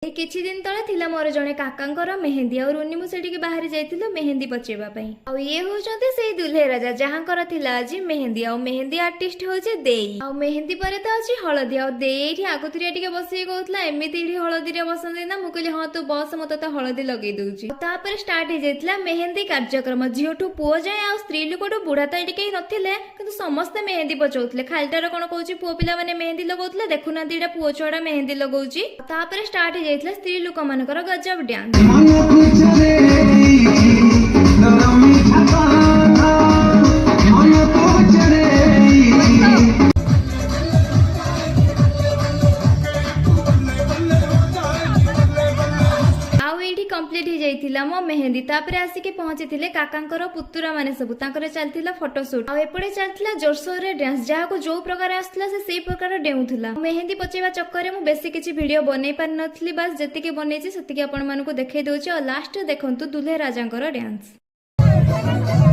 किछि दिन तले थिला मोर जणे काकांकर मेहंदी और रुनी मुसेटी के बाहर जाइथिलु मेहंदी पचेबा पई। आ ये होचंते सेही दुल्हे राजा जहांकर थिला आज मेहंदी आ मेहंदी आर्टिस्ट होचे देई। आ मेहंदी परे त अछि हळदी आ देई एठी आगुतरिया टिके बसी कहउतला एमिति एठी हळदी रे बसंदी ना मु कहली हां तू बस मते त हळदी लगेई दउची। तापर स्टार्ट हे जाइतला मेहंदी कार्यक्रम झियोठू पुओ जाय आ स्त्री लोकटू बुढा त एठी केही नथिले किंतु समस्त मेहंदी पचौतले। खालटार कोन कहउची पुओ पिला माने मेहंदी लगौतले देखुना दीडा पुओ छोडा मेहंदी लगौची। तापर स्टार्ट हे जाइतला स्त्री लोक मानकर गजब डांस। कंप्लीट हो जाइथिला मो मेहंदी तापर आसिके पहुंची काकांकर पुतुरा माने सब तांकर चलथिला फोटोशूट आ एपटे चलथिला जोरसोर रे डांस जहाको जो प्रकार आसला से सेही प्रकार डेउथुला। मेहंदी पचेबा चक्कर रे मु बेसी किछि वीडियो बनै पार नथली बस जतिके बनेछि सतिके आपण मानको देखाइ दउछि। और लास्ट देखंतु दुल्हे राजांकर डांस।